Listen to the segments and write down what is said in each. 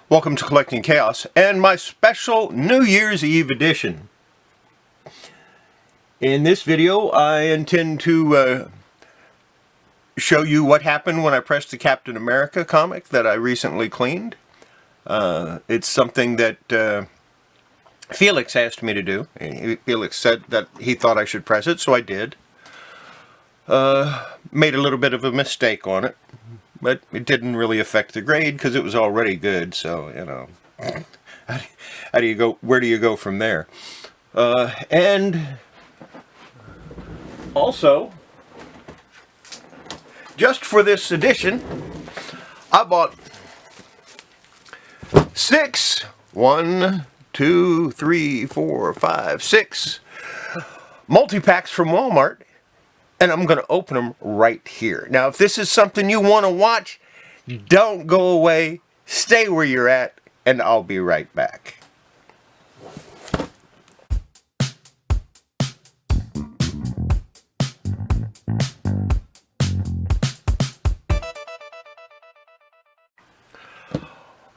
Welcome to Collecting Chaos and my special New Year's Eve edition. In this video, I intend to show you what happened when I pressed the Captain America comic that I recently cleaned. It's something that Felix asked me to do. Felix said that he thought I should press it, so I did. Made a little bit of a mistake on it. But it didn't really affect the grade because it was already good, so, you know, how do you go, where do you go from there? And also, just for this edition, I bought 6 multi-packs from Walmart. And I'm going to open them right here. Now, if this is something you want to watch, don't go away. Stay where you're at, and I'll be right back.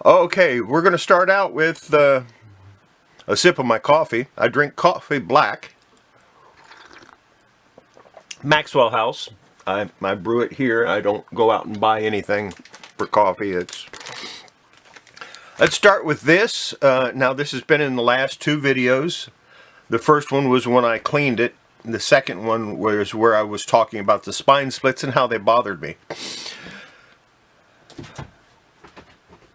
Okay, we're going to start out with a sip of my coffee. I drink coffee black. Maxwell House. I brew it here. I don't go out and buy anything for coffee. Let's start with this. Now this has been in the last 2 videos. The first one was when I cleaned it. The second one was where I was talking about the spine splits and how they bothered me.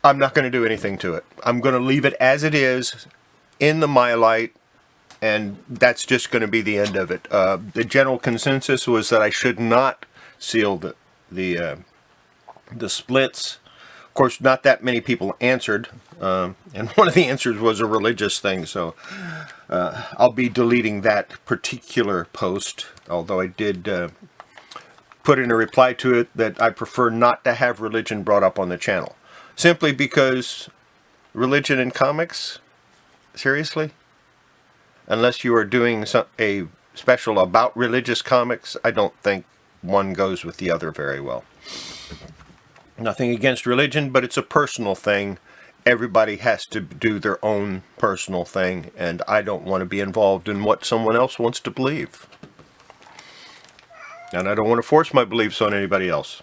I'm not going to do anything to it. I'm going to leave it as it is in the myelite. And that's just going to be the end of it. The general consensus was that I should not seal the splits. Of course, not that many people answered, and one of the answers was a religious thing. So I'll be deleting that particular post. Although I did put in a reply to it that I prefer not to have religion brought up on the channel, simply because religion in comics, seriously. Unless you are doing a special about religious comics, I don't think one goes with the other very well. Nothing against religion, but it's a personal thing. Everybody has to do their own personal thing, and I don't want to be involved in what someone else wants to believe. And I don't want to force my beliefs on anybody else.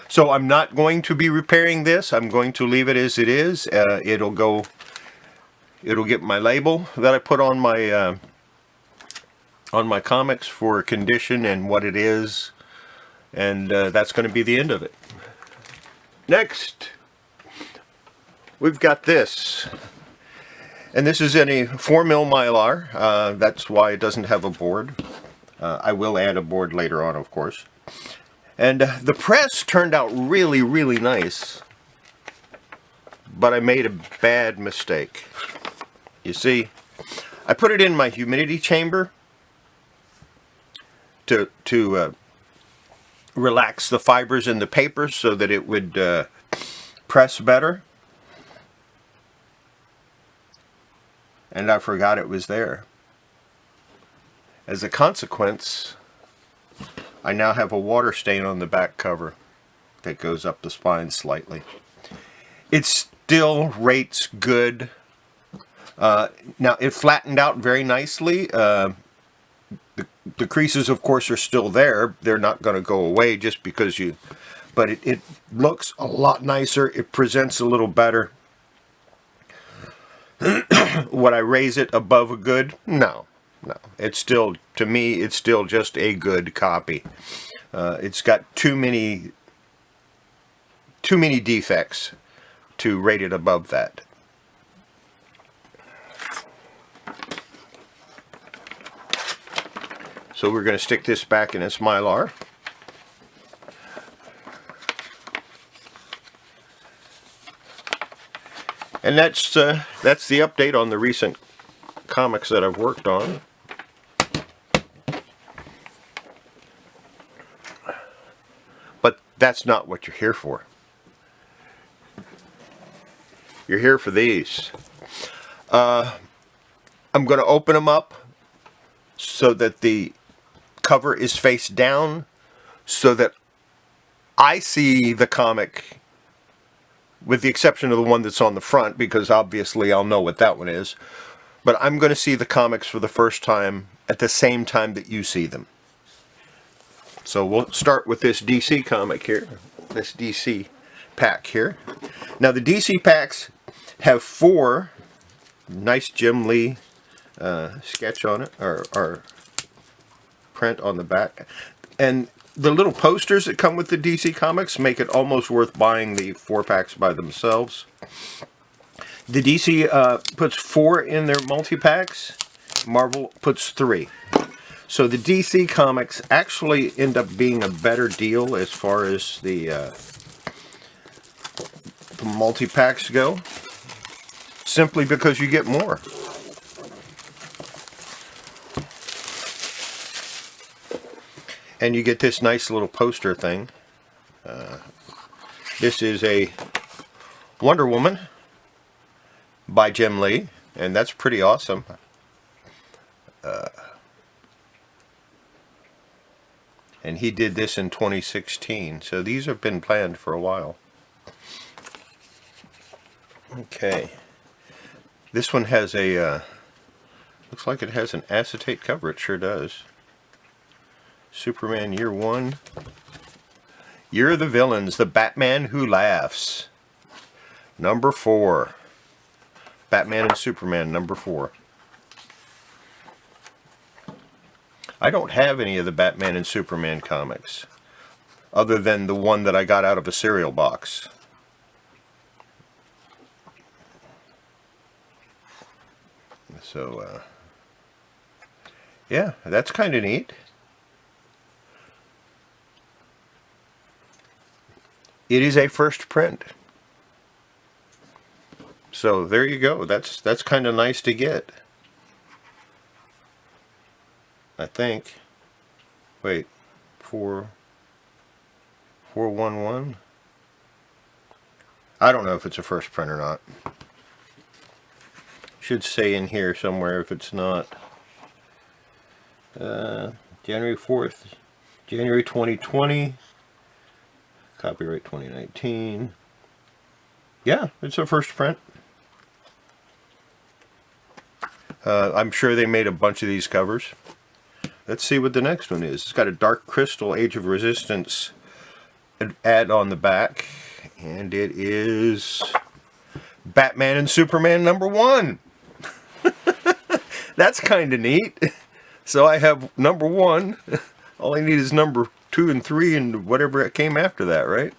So I'm not going to be repairing this. I'm going to leave it as it is. It'll get my label that I put on my comics for condition and what it is, and that's going to be the end of it. Next, we've got this, and this is in a 4mm Mylar. That's why it doesn't have a board. I will add a board later on, of course. And the press turned out really, really nice, but I made a bad mistake. You see, I put it in my humidity chamber to relax the fibers in the paper so that it would press better. And I forgot it was there. As a consequence, I now have a water stain on the back cover that goes up the spine slightly. It still rates good. Now it flattened out very nicely. The creases, of course, are still there. They're not going to go away just because you... But it looks a lot nicer. It presents a little better. Would I raise it above a good? No. No. It's still, to me, it's still just a good copy. It's got too many defects to rate it above that. So we're going to stick this back in its Mylar. And that's the update on the recent comics that I've worked on. But that's not what you're here for. You're here for these. I'm going to open them up so that the cover is face down, so that I see the comic with the exception of the one that's on the front, because obviously I'll know what that one is. But I'm going to see the comics for the first time at the same time that you see them. So we'll start with this DC comic here, this DC pack here. Now the DC packs have 4 nice Jim Lee sketch on it, or print on the back. And the little posters that come with the DC comics make it almost worth buying the 4 packs by themselves. The DC puts 4 in their multi-packs. Marvel puts 3. So the DC comics actually end up being a better deal as far as the multi-packs go, simply because you get more. And you get this nice little poster thing. This is a Wonder Woman by Jim Lee, and that's pretty awesome. And he did this in 2016, so these have been planned for a while. Okay, this one has a looks like it has an acetate cover. It sure does. Superman Year 1. Year of the Villains, the Batman Who Laughs. Number 4. Batman and Superman, number 4. I don't have any of the Batman and Superman comics, other than the one that I got out of a cereal box. So, yeah, that's kind of neat. It is a first print. So there you go. That's kind of nice to get, I think. Wait, 411? I don't know if it's a first print or not. Should say in here somewhere if it's not. January 4th, January 2020. Copyright 2019. Yeah, it's a first print. I'm sure they made a bunch of these covers. Let's see what the next one is. It's got a Dark Crystal Age of Resistance ad on the back. And it is Batman and Superman number 1. That's kind of neat. So I have number 1. All I need is number 2 and 3 and whatever it came after that, right?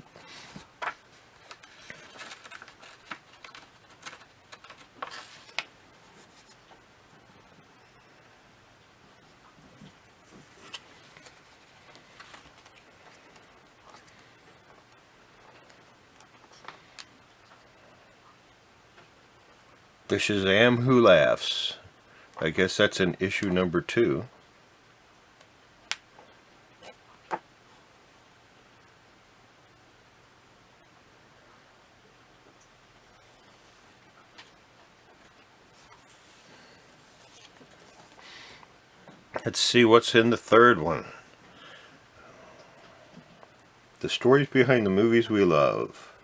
The Shazam Who Laughs. I guess that's in issue number 2. Let's see what's in the third one. The stories behind the movies we love.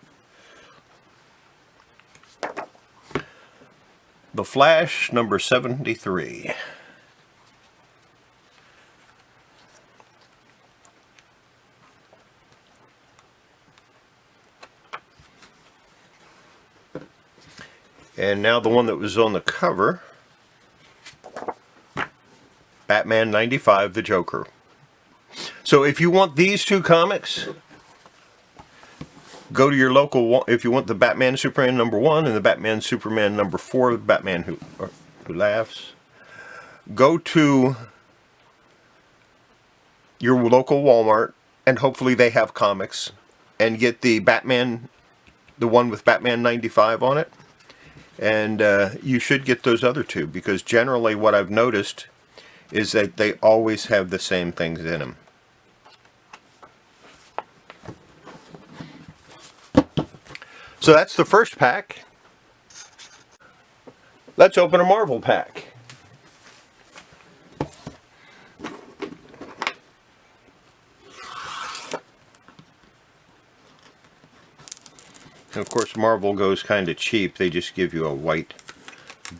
The Flash, number 73. And now the one that was on the cover, Batman 95, the Joker. So if you want these 2 comics, go to your local, if you want the Batman Superman number 1 and the Batman Superman number 4, Batman Who Laughs, go to your local Walmart, and hopefully they have comics, and get the Batman, the one with Batman 95 on it. And you should get those other 2, because generally what I've noticed is that they always have the same things in them. So that's the first pack. Let's open a Marvel pack. Of course, Marvel goes kind of cheap. They just give you a white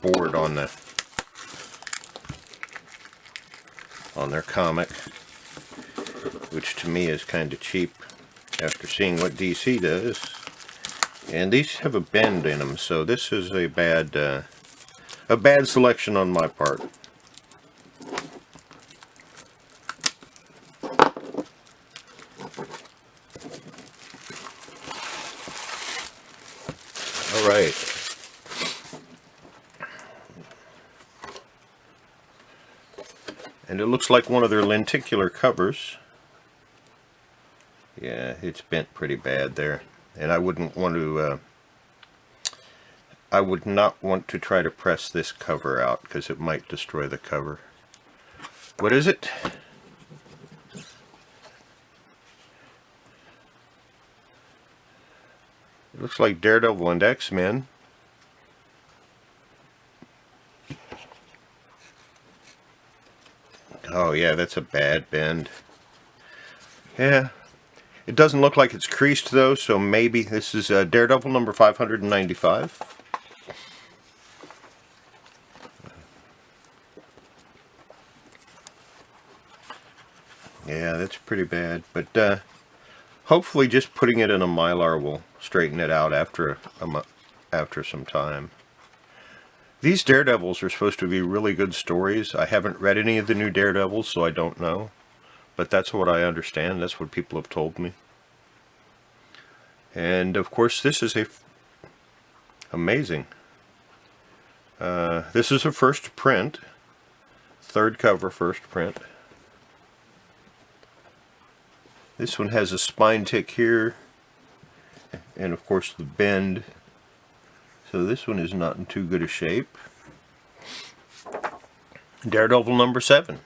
board on their comic, which to me is kind of cheap after seeing what DC does. And these have a bend in them, so this is a bad selection on my part. All right. And it looks like one of their lenticular covers. Yeah, it's bent pretty bad there. And I wouldn't want to, I would not want to try to press this cover out because it might destroy the cover. What is it? It looks like Daredevil and X-Men. Oh yeah, that's a bad bend. Yeah. It doesn't look like it's creased though, so maybe this is Daredevil number 595. Yeah, that's pretty bad, but hopefully just putting it in a Mylar will straighten it out after some time. These Daredevils are supposed to be really good stories. I haven't read any of the new Daredevils, so I don't know. But that's what I understand. That's what people have told me. And of course, this is amazing. This is a first print. Third cover, first print. This one has a spine tick here. And of course the bend. So this one is not in too good a shape. Daredevil number 7.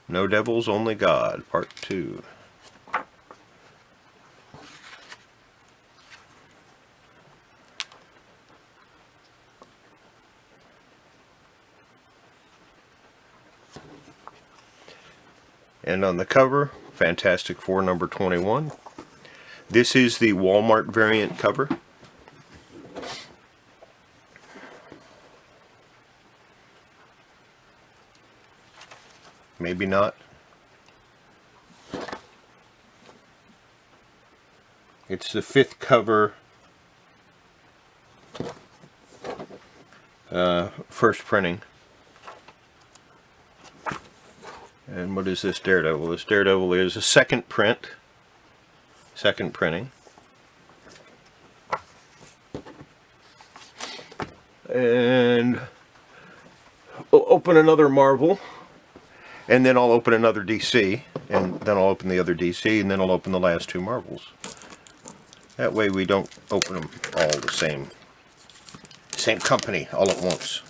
No Devils, Only God, Part 2. And on the cover, Fantastic Four number 21. This is the Wal-Mart variant cover. Maybe not. It's the 5th cover, first printing. And what is this Daredevil? This Daredevil is a second print, second printing. And we'll open another Marvel. And then I'll open another DC, and then I'll open the other DC, and then I'll open the last 2 Marvels. That way we don't open them all the same company all at once.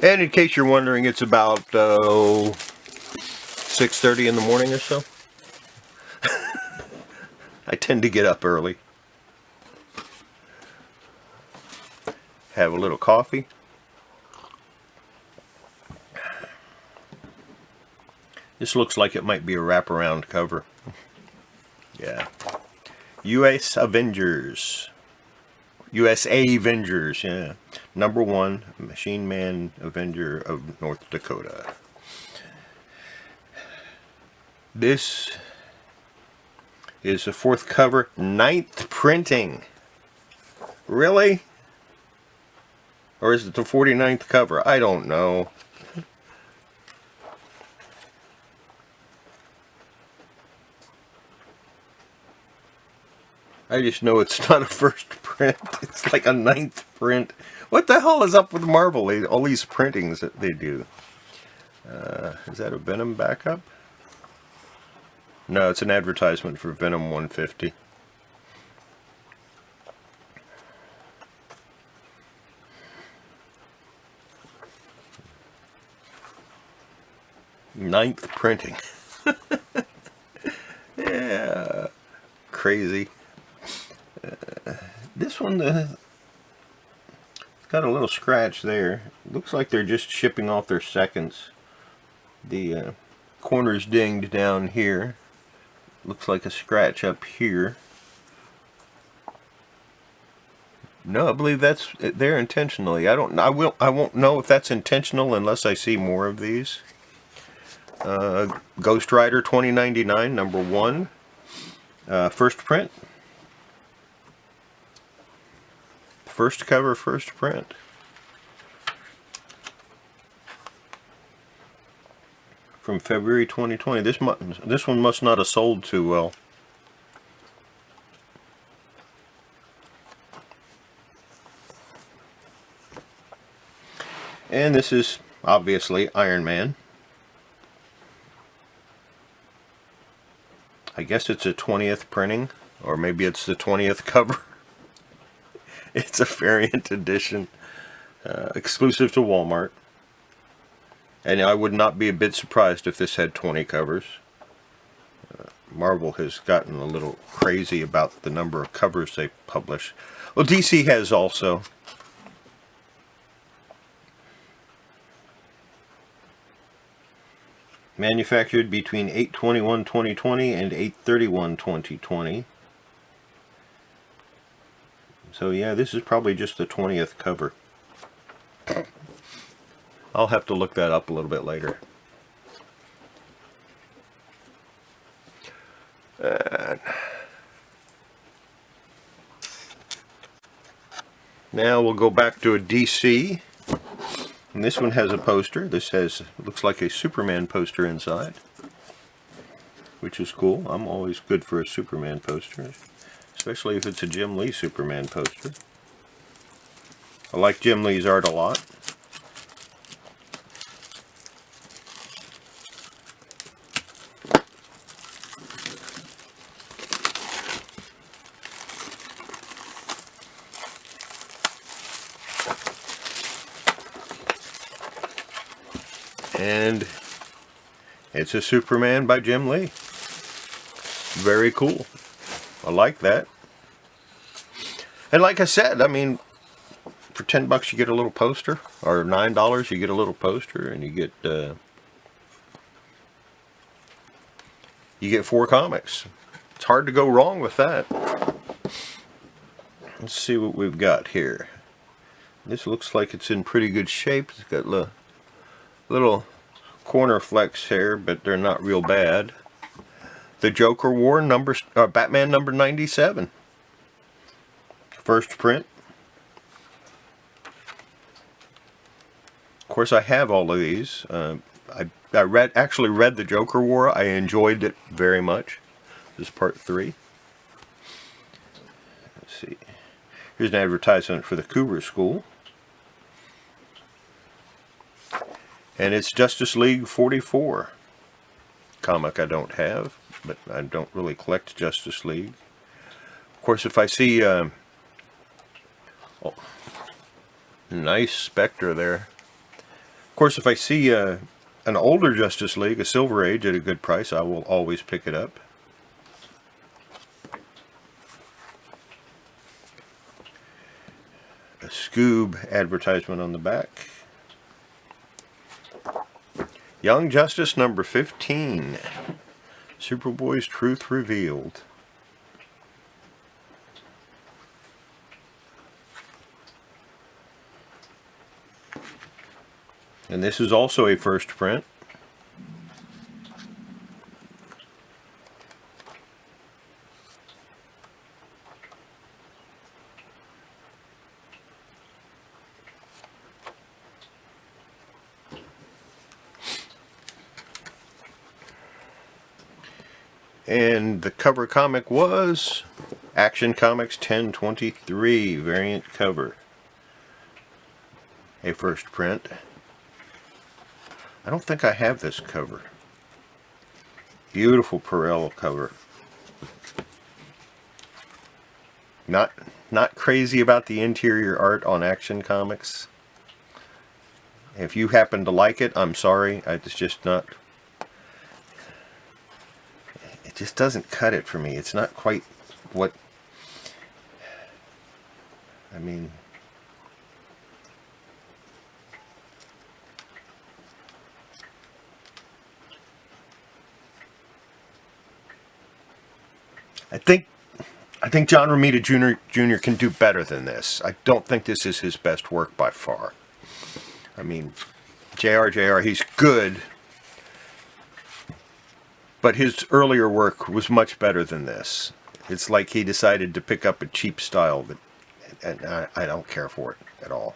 And in case you're wondering, it's about 6:30 in the morning or so. I tend to get up early. Have a little coffee. This looks like it might be a wraparound cover. Yeah. USA Avengers, yeah. Number 1, Machine Man Avenger of North Dakota. This is the 4th cover, 9th printing. Really? Or is it the 49th cover? I don't know. I just know it's not a first print. It's like a 9th print. What the hell is up with Marvel? All these printings that they do. Is that a Venom backup? No, it's an advertisement for Venom 150. Ninth printing. Yeah, crazy. This one, it's got a little scratch there. Looks like they're just shipping off their seconds. The corner's dinged down here. Looks like a scratch up here. No, I believe that's there intentionally. I won't know if that's intentional unless I see more of these. Ghost Rider 2099 number 1. First print. First cover, first print. From February 2020. This one must not have sold too well. And this is obviously Iron Man. I guess it's a 20th printing, or maybe it's the 20th cover. It's a variant edition, exclusive to Walmart. And I would not be a bit surprised if this had 20 covers. Marvel has gotten a little crazy about the number of covers they publish. Well, DC has also. Manufactured between 8/21/2020 and 8/31/2020. So yeah, this is probably just the 20th cover. I'll have to look that up a little bit later. Now we'll go back to a DC. And this one has a poster. This looks like a Superman poster inside, which is cool. I'm always good for a Superman poster, especially if it's a Jim Lee Superman poster. I like Jim Lee's art a lot. And it's a Superman by Jim Lee. Very cool. I like that. And like I said, I mean, for $10 you get a little poster, or $9 you get a little poster, and you get 4 comics. It's hard to go wrong with that. Let's see what we've got here. This looks like it's in pretty good shape. It's got little corner flecks here, but they're not real bad. The Joker War Batman number 97. First print. Of course, I have all of these. I actually read the Joker War. I enjoyed it very much. This is part 3. Let's see. Here's an advertisement for the Cougar School. And it's Justice League 44. Comic I don't have, but I don't really collect Justice League. Of course, if I see nice Spectre there. Of course, if I see an older Justice League, a Silver Age, at a good price, I will always pick it up. A Scoob advertisement on the back. Young Justice number 15. Superboy's Truth Revealed. And this is also a first print. And the cover comic was Action Comics 1023 variant cover. A first print. I don't think I have this cover. Beautiful Perel cover. Not crazy about the interior art on Action Comics. If you happen to like it, I'm sorry. It's just not... It just doesn't cut it for me. It's not quite what... I mean... I think John Romita Jr. can do better than this. I don't think this is his best work by far. I mean, JR, he's good, but his earlier work was much better than this. It's like he decided to pick up a cheap style, and I don't care for it at all.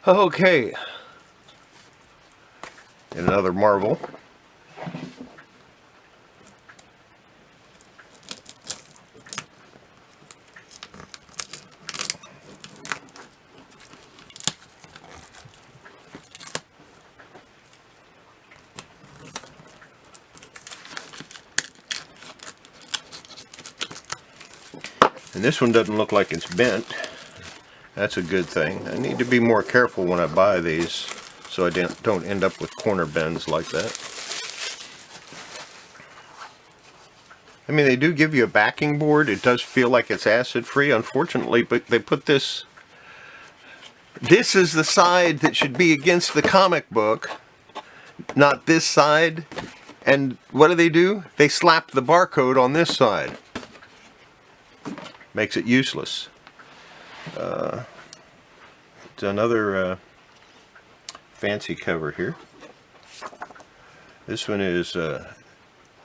Okay. And another Marvel. And this one doesn't look like it's bent. That's a good thing. I need to be more careful when I buy these so I don't end up with corner bends like that. I mean, they do give you a backing board. It does feel like it's acid free, unfortunately, but they put this... This is the side that should be against the comic book, not this side. And what do? They slap the barcode on this side. Makes it useless. It's another fancy cover here. This one is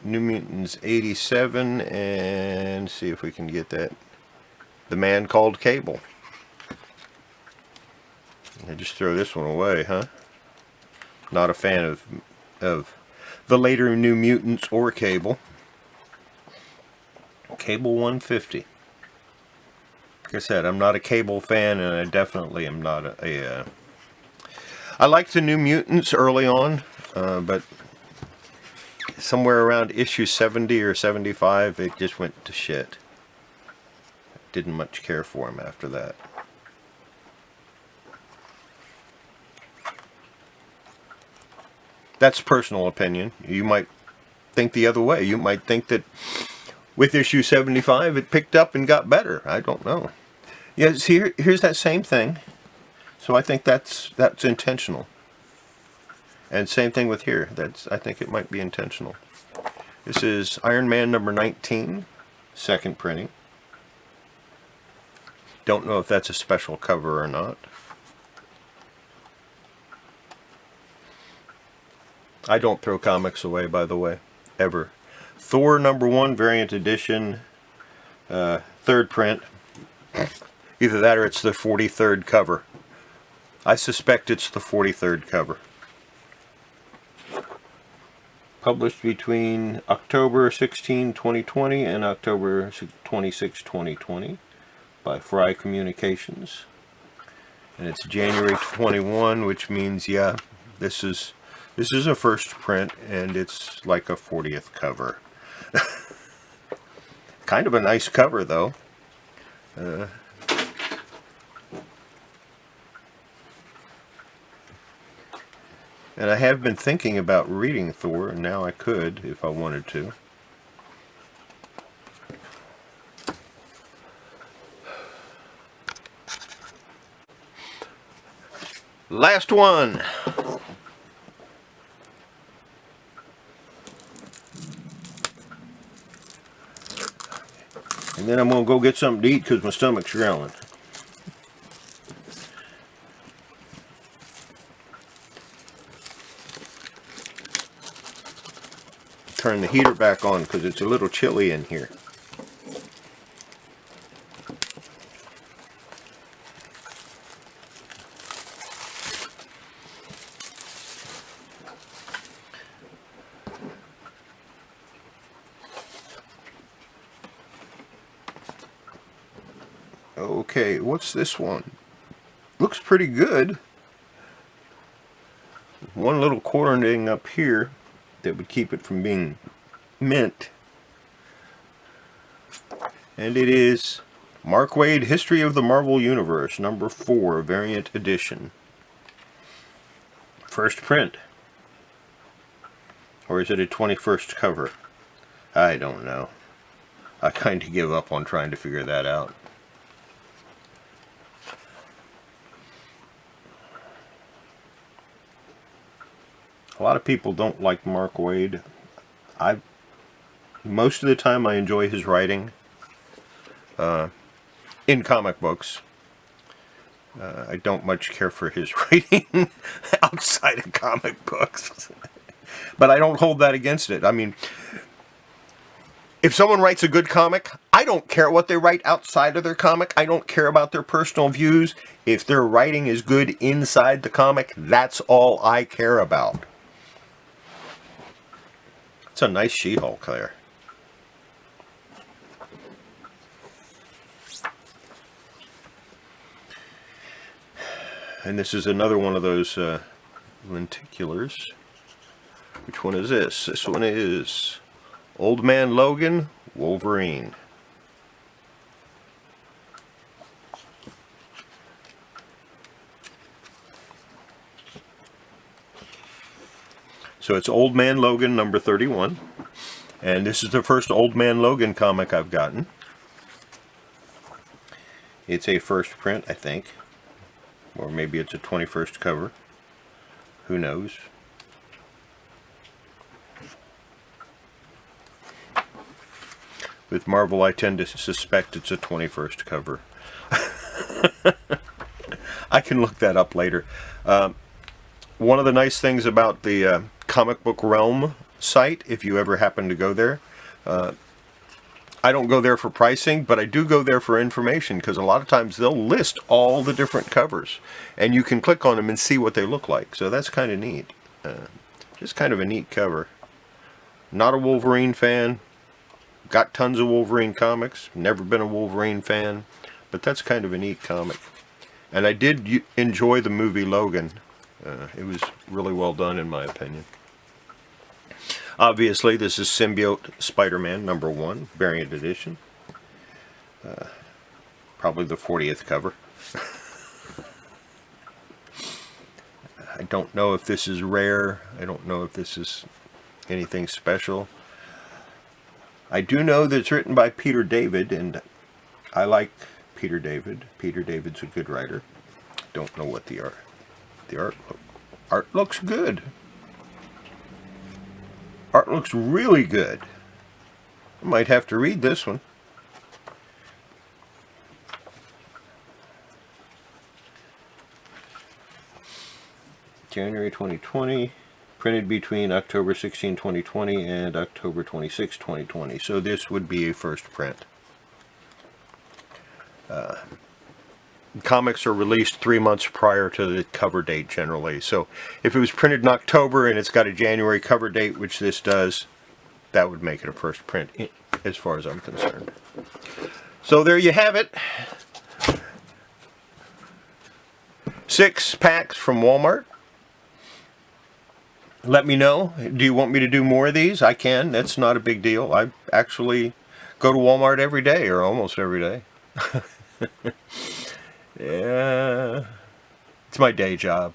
New Mutants 87, and see if we can get that. The Man Called Cable. I just throw this one away, huh? Not a fan of the later New Mutants or Cable. Cable 150. Like I said, I'm not a Cable fan, and I definitely am not a I liked the New Mutants early on, but somewhere around issue 70 or 75, it just went to shit. Didn't much care for him after that. That's personal opinion. You might think the other way. You might think that with issue 75 it picked up and got better. I don't know. Yeah, see, here's that same thing. So I think that's intentional. And same thing with here. I think it might be intentional. This is Iron Man number 19, second printing. Don't know if that's a special cover or not. I don't throw comics away, by the way, ever. Thor number 1, variant edition, third print. Either that or it's the 43rd cover. I suspect it's the 43rd cover. Published between October 16, 2020 and October 26, 2020 by Fry Communications. And it's January 21, which means, yeah, this is a first print, and it's like a 40th cover. Kind of a nice cover, though. And I have been thinking about reading Thor, and now I could if I wanted to. Last one. And then I'm going to go get something to eat because my stomach's growling. Turn the heater back on because it's a little chilly in here. Okay, what's this one? Looks pretty good. One little cornering up here that would keep it from being mint. And it is Mark Waid, History of the Marvel Universe, number 4, variant edition. First print. Or is it a 21st cover? I don't know. I kind of give up on trying to figure that out. A lot of people don't like Mark Waid. Most of the time I enjoy his writing in comic books. I don't much care for his writing outside of comic books. But I don't hold that against it. I mean, if someone writes a good comic, I don't care what they write outside of their comic. I don't care about their personal views. If their writing is good inside the comic, that's all I care about. It's a nice She-Hulk there. And this is another one of those lenticulars. Which one is this? This one is Old Man Logan, Wolverine. So it's Old Man Logan number 31. And this is the first Old Man Logan comic I've gotten. It's a first print, I think. Or maybe it's a 21st cover. Who knows? With Marvel, I tend to suspect it's a 21st cover. I can look that up later. One of the nice things about the Comic Book Realm site, if you ever happen to go there, I don't go there for pricing, but I do go there for information, because a lot of times they'll list all the different covers, and you can click on them and see what they look like. So that's kind of neat. Just kind of a neat cover. Not a Wolverine fan. Got tons of Wolverine comics. Never been a Wolverine fan. But that's kind of a neat comic. And I did enjoy the movie Logan. It was really well done, in my opinion. Obviously, this is Symbiote Spider-Man number 1, variant edition. Probably the 40th cover. I don't know if this is rare. I don't know if this is anything special. I do know that it's written by Peter David, and I like Peter David. Peter David's a good writer. Don't know what the art looks good. Art looks really good. I might have to read this one. January 2020, printed between October 16, 2020 and October 26, 2020. So this would be a first print. Comics are released 3 months prior to the cover date generally. So if it was printed in October and it's got a January cover date, which this does, that would make it a first print as far as I'm concerned. So there you have it. 6 packs from Walmart. Let me know. Do you want me to do more of these? I can. That's not a big deal. I actually go to Walmart every day, or almost every day. Yeah, it's my day job.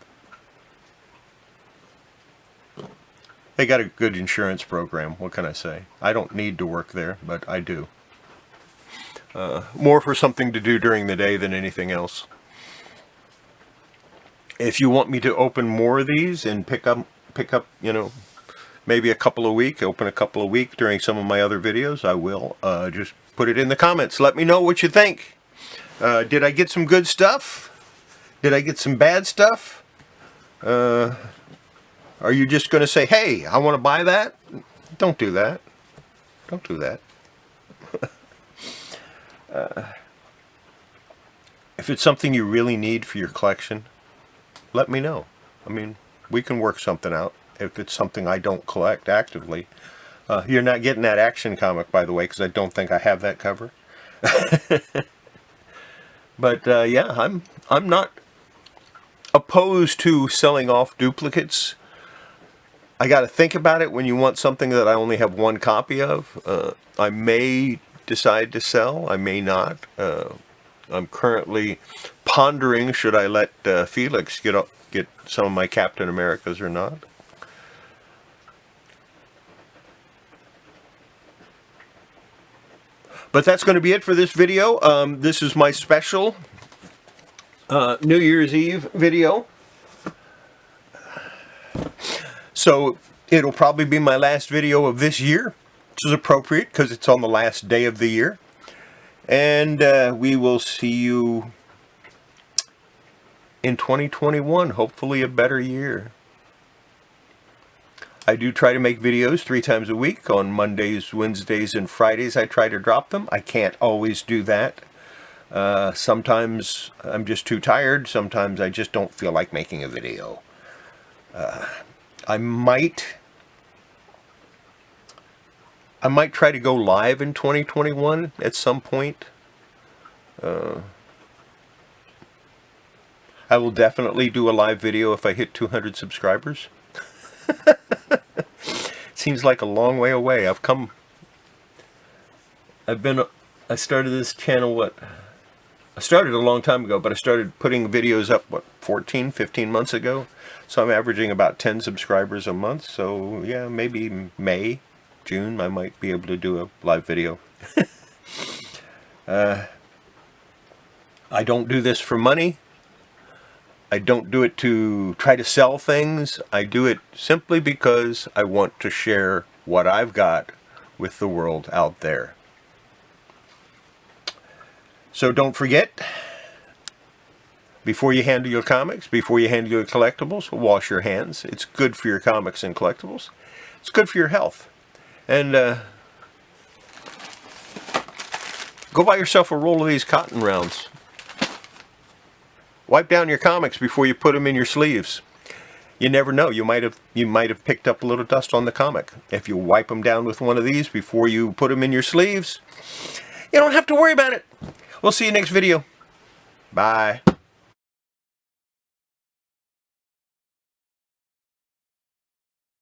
They got a good insurance program. What can I say? I don't need to work there, but I do. More for something to do during the day than anything else. If you want me to open more of these and pick up, you know, maybe a couple a week, open a couple a week during some of my other videos, I will. Just put it in the comments. Let me know what you think. Did I get some good stuff? Did I get some bad stuff? Are you just going to say, hey, I want to buy that? Don't do that. Don't do that. If it's something you really need for your collection, let me know. I mean, we can work something out. If it's something I don't collect actively. You're not getting that Action comic, by the way, because I don't think I have that cover. But yeah, I'm not opposed to selling off duplicates. I got to think about it when you want something that I only have one copy of. I may decide to sell. I may not. I'm currently pondering should I let Felix get some of my Captain Americas or not. But that's going to be it for this video. This is my special New Year's Eve video. So it'll probably be my last video of this year, which is appropriate because it's on the last day of the year. And we will see you in 2021, hopefully a better year. I do try to make videos 3 times a week. On Mondays, Wednesdays, and Fridays I try to drop them. I can't always do that. Sometimes I'm just too tired. Sometimes I just don't feel like making a video. I might try to go live in 2021 at some point. I will definitely do a live video if I hit 200 subscribers. Seems like a long way away. I started this channel, I started a long time ago, but I started putting videos up, 14, 15 months ago. So I'm averaging about 10 subscribers a month. So yeah, maybe May, June, I might be able to do a live video. I don't do this for money. I don't do it to try to sell things. I do it simply because I want to share what I've got with the world out there. So don't forget, before you handle your comics, before you handle your collectibles, wash your hands. It's good for your comics and collectibles. It's good for your health. And go buy yourself a roll of these cotton rounds. Wipe down your comics before you put them in your sleeves. You never know. You might have picked up a little dust on the comic. If you wipe them down with one of these before you put them in your sleeves, you don't have to worry about it. We'll see you next video. Bye.